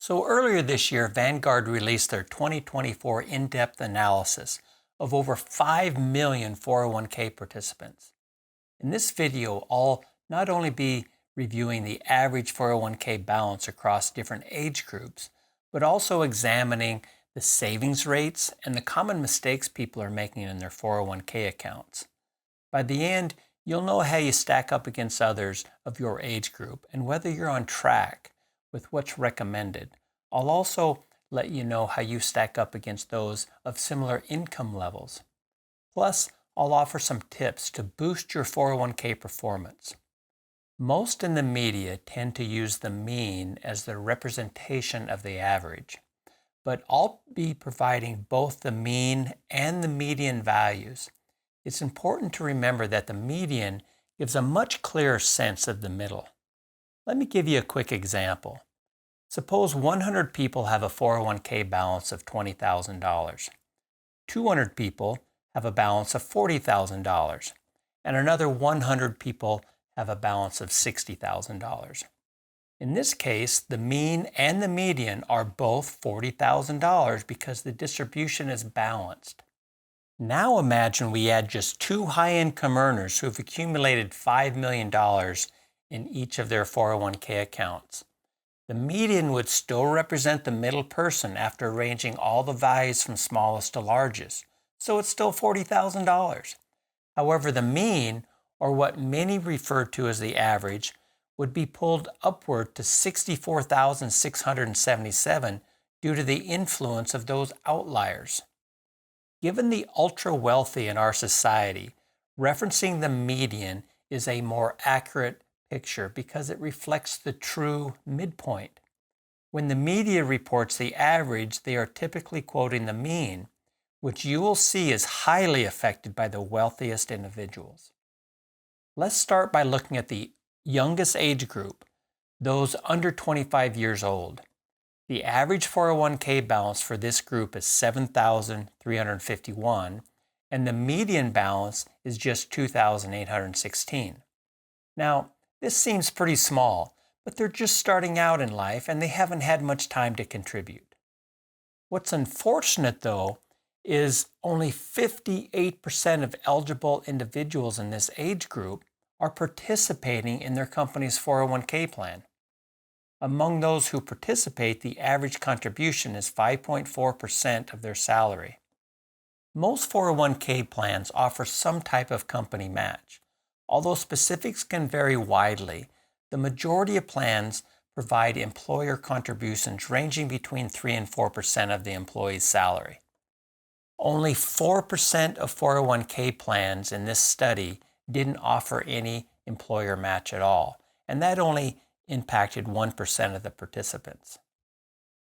So earlier this year, Vanguard released their 2024 in-depth analysis of over 5 million 401k participants. In this video, I'll not only be reviewing the average 401k balance across different age groups, but also examining the savings rates and the common mistakes people are making in their 401k accounts. By the end, you'll know how you stack up against others of your age group and whether you're on track with what's recommended. I'll also let you know how you stack up against those of similar income levels. Plus, I'll offer some tips to boost your 401k performance. Most in the media tend to use the mean as the representation of the average, but I'll be providing both the mean and the median values. It's important to remember that the median gives a much clearer sense of the middle. Let me give you a quick example. Suppose 100 people have a 401k balance of $20,000. 200 people have a balance of $40,000, and another 100 people have a balance of $60,000. In this case, the mean and the median are both $40,000 because the distribution is balanced. Now imagine we add just two high-income earners who have accumulated $5 million in each of their 401k accounts. The median would still represent the middle person after arranging all the values from smallest to largest, so it's still $40,000. However, the mean, or what many refer to as the average, would be pulled upward to $64,677 due to the influence of those outliers. Given the ultra-wealthy in our society, referencing the median is a more accurate picture because it reflects the true midpoint. When the media reports the average, they are typically quoting the mean, which you will see is highly affected by the wealthiest individuals. Let's start by looking at the youngest age group, those under 25 years old. The average 401k balance for this group is $7,351, and the median balance is just $2,816. Now, this seems pretty small, but they're just starting out in life and they haven't had much time to contribute. What's unfortunate, though, is only 58% of eligible individuals in this age group are participating in their company's 401k plan. Among those who participate, the average contribution is 5.4% of their salary. Most 401k plans offer some type of company match. Although specifics can vary widely, the majority of plans provide employer contributions ranging between 3 and 4% of the employee's salary. Only 4% of 401k plans in this study didn't offer any employer match at all, and that only impacted 1% of the participants.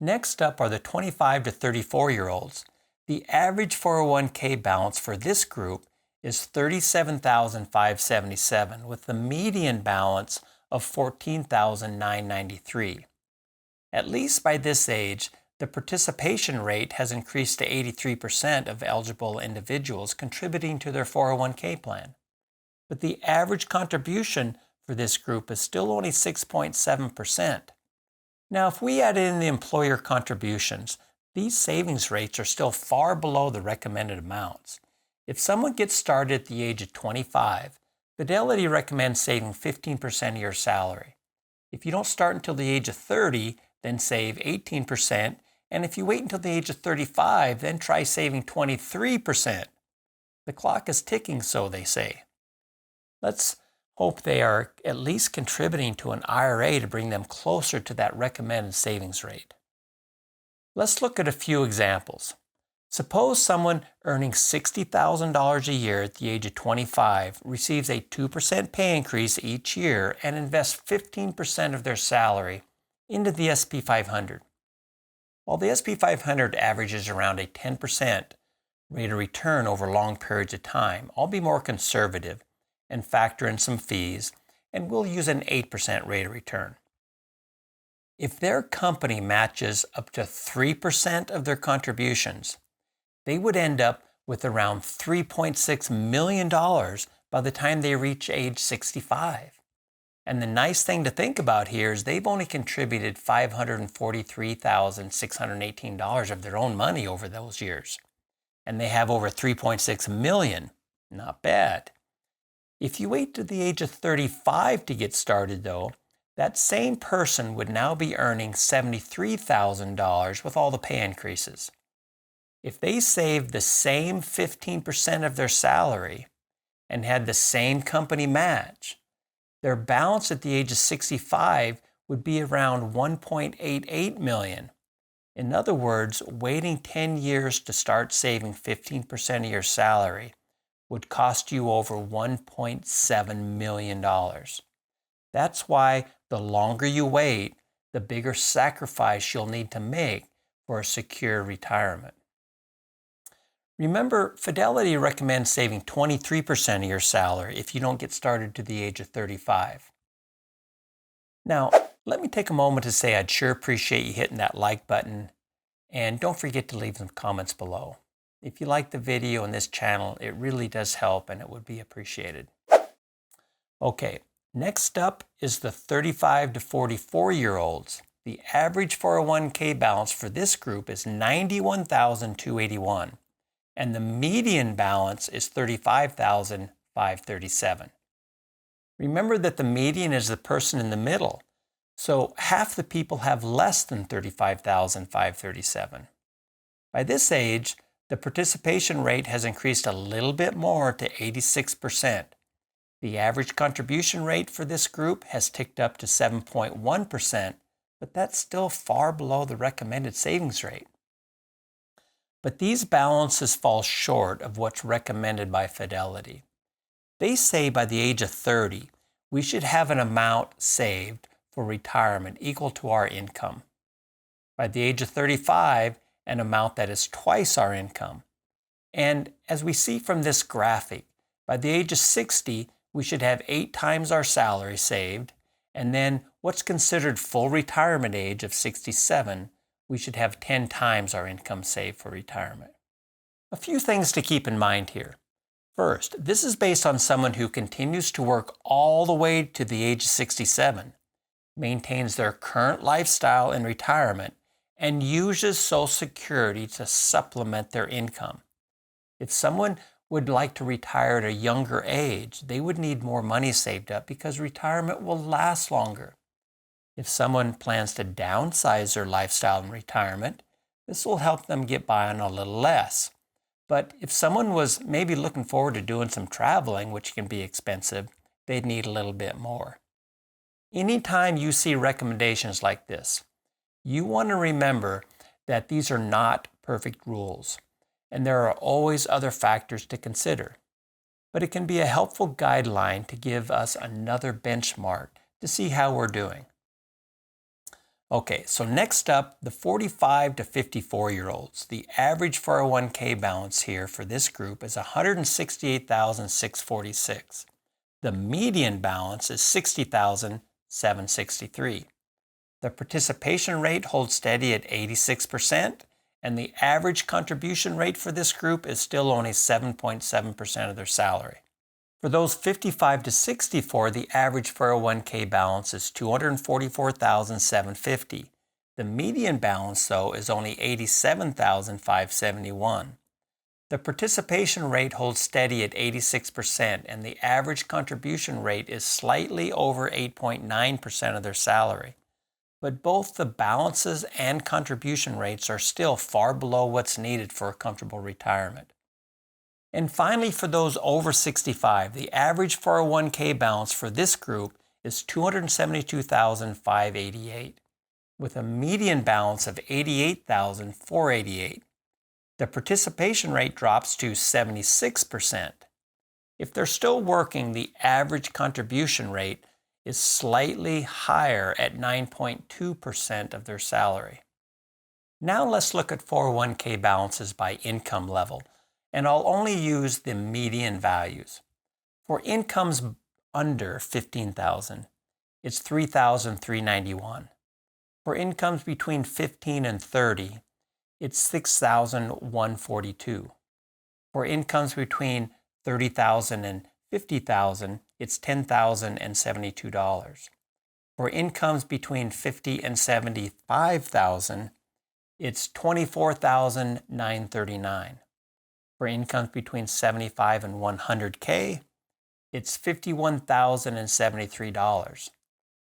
Next up are the 25 to 34-year-olds. The average 401k balance for this group is $37,577, with the median balance of $14,993. At least by this age, the participation rate has increased to 83% of eligible individuals contributing to their 401k plan. But the average contribution for this group is still only 6.7%. Now, if we add in the employer contributions, these savings rates are still far below the recommended amounts. If someone gets started at the age of 25, Fidelity recommends saving 15% of your salary. If you don't start until the age of 30, then save 18%, and if you wait until the age of 35, then try saving 23%. The clock is ticking, so they say. Let's hope they are at least contributing to an IRA to bring them closer to that recommended savings rate. Let's look at a few examples. Suppose someone earning $60,000 a year at the age of 25 receives a 2% pay increase each year and invests 15% of their salary into the S&P 500. While the S&P 500 averages around a 10% rate of return over long periods of time, I'll be more conservative and factor in some fees, and we'll use an 8% rate of return. If their company matches up to 3% of their contributions, they would end up with around $3.6 million by the time they reach age 65. And the nice thing to think about here is they've only contributed $543,618 of their own money over those years. And they have over 3.6 million. Not bad. If you wait to the age of 35 to get started, though, that same person would now be earning $73,000 with all the pay increases. If they saved the same 15% of their salary and had the same company match, their balance at the age of 65 would be around 1.88 million. In other words, waiting 10 years to start saving 15% of your salary would cost you over $1.7 million. That's why the longer you wait, the bigger sacrifice you'll need to make for a secure retirement. Remember, Fidelity recommends saving 23% of your salary if you don't get started to the age of 35. Now, let me take a moment to say I'd sure appreciate you hitting that like button, and don't forget to leave some comments below. If you like the video and this channel, it really does help and it would be appreciated. Okay, next up is the 35 to 44-year-olds. The average 401k balance for this group is $91,281. And the median balance is $35,537. Remember that the median is the person in the middle, so half the people have less than $35,537. By this age, the participation rate has increased a little bit more to 86%. The average contribution rate for this group has ticked up to 7.1%, but that's still far below the recommended savings rate. But these balances fall short of what's recommended by Fidelity. They say by the age of 30, we should have an amount saved for retirement equal to our income. By the age of 35, an amount that is twice our income. And as we see from this graphic, by the age of 60, we should have 8 times our salary saved, and then what's considered full retirement age of 67, we should have 10 times our income saved for retirement. A few things to keep in mind here. First, this is based on someone who continues to work all the way to the age of 67, maintains their current lifestyle in retirement, and uses Social Security to supplement their income. If someone would like to retire at a younger age, they would need more money saved up because retirement will last longer. If someone plans to downsize their lifestyle in retirement, this will help them get by on a little less. But if someone was maybe looking forward to doing some traveling, which can be expensive, they'd need a little bit more. Anytime you see recommendations like this, you want to remember that these are not perfect rules, and there are always other factors to consider. But it can be a helpful guideline to give us another benchmark to see how we're doing. Okay, so next up, the 45 to 54-year-olds. The average 401k balance here for this group is $168,646. The median balance is $60,763. The participation rate holds steady at 86%, and the average contribution rate for this group is still only 7.7% of their salary. For those 55 to 64, the average 401k balance is $244,750. The median balance, though, is only $87,571. The participation rate holds steady at 86%, and the average contribution rate is slightly over 8.9% of their salary. But both the balances and contribution rates are still far below what's needed for a comfortable retirement. And finally, for those over 65, the average 401k balance for this group is $272,588, with a median balance of $88,488. The participation rate drops to 76%. If they're still working, the average contribution rate is slightly higher at 9.2% of their salary. Now let's look at 401k balances by income level, and I'll only use the median values. For incomes under $15,000, it's $3,391. For incomes between $15,000 and $30,000, it's $6,142. For incomes between $30,000 and $50,000, it's $10,072. For incomes between $50,000 and $75,000, it's $24,939. For incomes between $75,000 and $100K, it's $51,073.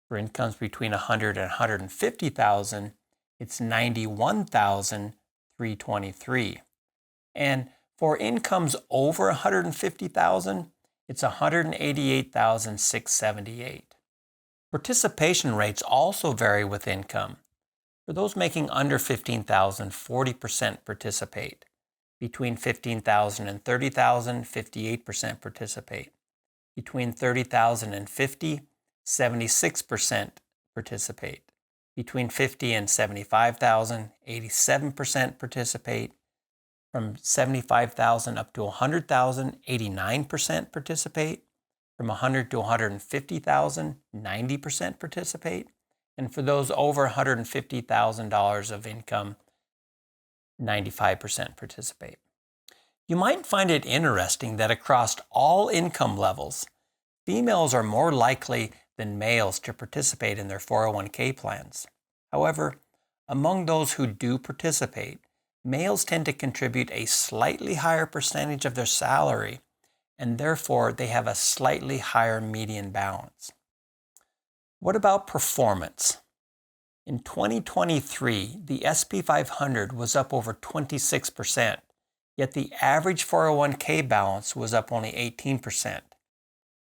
For incomes between $100,000 and $150,000, it's $91,323. And for incomes over $150,000, it's $188,678. Participation rates also vary with income. For those making under $15,000, 40% participate. Between $15,000 and $30,000, 58% participate. Between $30,000 and $50,000, 76% participate. Between $50,000 and $75,000, 87% participate. From $75,000 up to $100,000, 89% participate. From $100,000 to $150,000, 90% participate. And for those over $150,000 of income, 95% participate. You might find it interesting that across all income levels, females are more likely than males to participate in their 401k plans. However, among those who do participate, males tend to contribute a slightly higher percentage of their salary, and therefore they have a slightly higher median balance. What about performance? In 2023, the S&P 500 was up over 26%, yet the average 401k balance was up only 18%.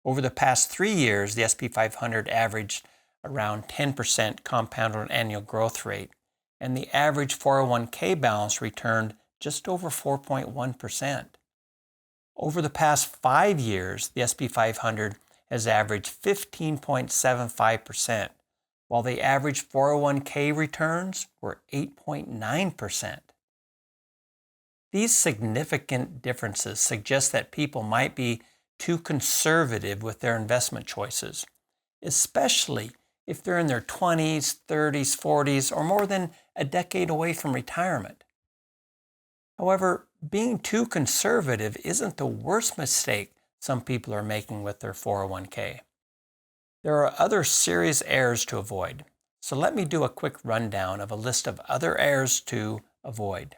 Over the past 3 years, the S&P 500 averaged around 10% compounded annual growth rate, and the average 401k balance returned just over 4.1%. Over the past 5 years, the S&P 500 has averaged 15.75%, while the average 401k returns were 8.9%. These significant differences suggest that people might be too conservative with their investment choices, especially if they're in their 20s, 30s, 40s, or more than a decade away from retirement. However, being too conservative isn't the worst mistake some people are making with their 401k. There are other serious errors to avoid, so let me do a quick rundown of a list of other errors to avoid.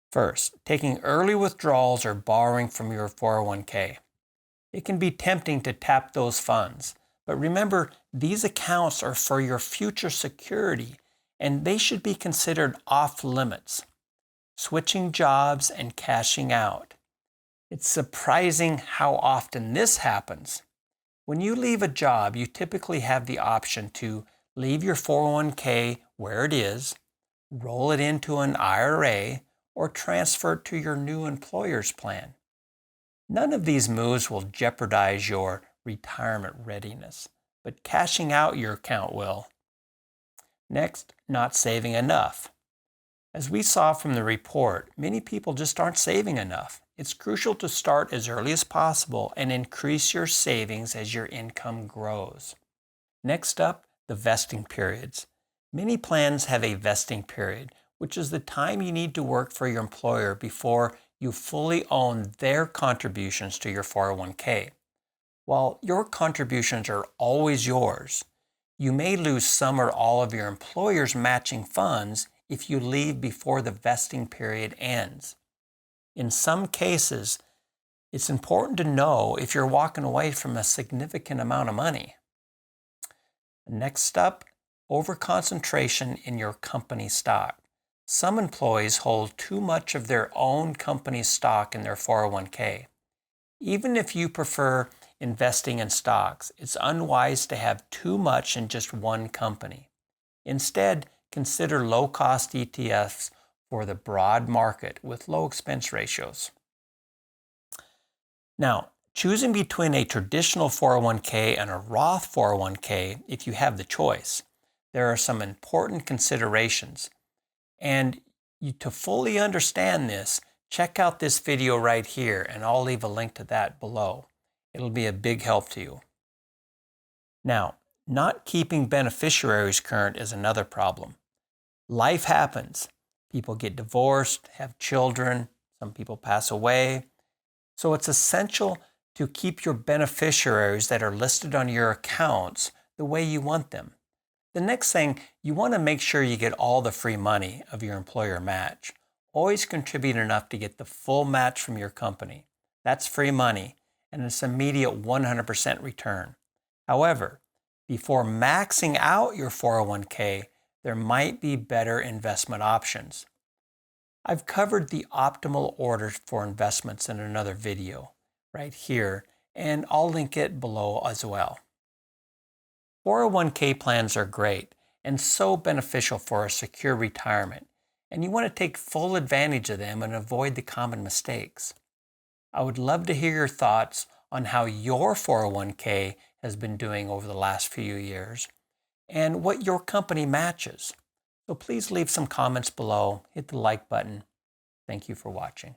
First, taking early withdrawals or borrowing from your 401k. It can be tempting to tap those funds, but remember, these accounts are for your future security, and they should be considered off limits. Switching jobs and cashing out. It's surprising how often this happens. When you leave a job, you typically have the option to leave your 401k where it is, roll it into an IRA, or transfer it to your new employer's plan. None of these moves will jeopardize your retirement readiness, but cashing out your account will. Next, not saving enough. As we saw from the report, many people just aren't saving enough. It's crucial to start as early as possible and increase your savings as your income grows. Next up, the vesting periods. Many plans have a vesting period, which is the time you need to work for your employer before you fully own their contributions to your 401k. While your contributions are always yours, you may lose some or all of your employer's matching funds if you leave before the vesting period ends. In some cases, it's important to know if you're walking away from a significant amount of money. Next up, overconcentration in your company stock. Some employees hold too much of their own company's stock in their 401k. Even if you prefer investing in stocks, it's unwise to have too much in just one company. Instead, consider low-cost ETFs for the broad market with low expense ratios. Now, choosing between a traditional 401k and a Roth 401k, if you have the choice, there are some important considerations. And to fully understand this, check out this video right here, and I'll leave a link to that below. It'll be a big help to you. Now, not keeping beneficiaries current is another problem. Life happens. People get divorced, have children, some people pass away. So it's essential to keep your beneficiaries that are listed on your accounts the way you want them. The next thing, you want to make sure you get all the free money of your employer match. Always contribute enough to get the full match from your company. That's free money, and it's immediate 100% return. However, before maxing out your 401k, there might be better investment options. I've covered the optimal orders for investments in another video right here, and I'll link it below as well. 401k plans are great and so beneficial for a secure retirement, and you want to take full advantage of them and avoid the common mistakes. I would love to hear your thoughts on how your 401k has been doing over the last few years and what your company matches. So please leave some comments below, hit the like button. Thank you for watching.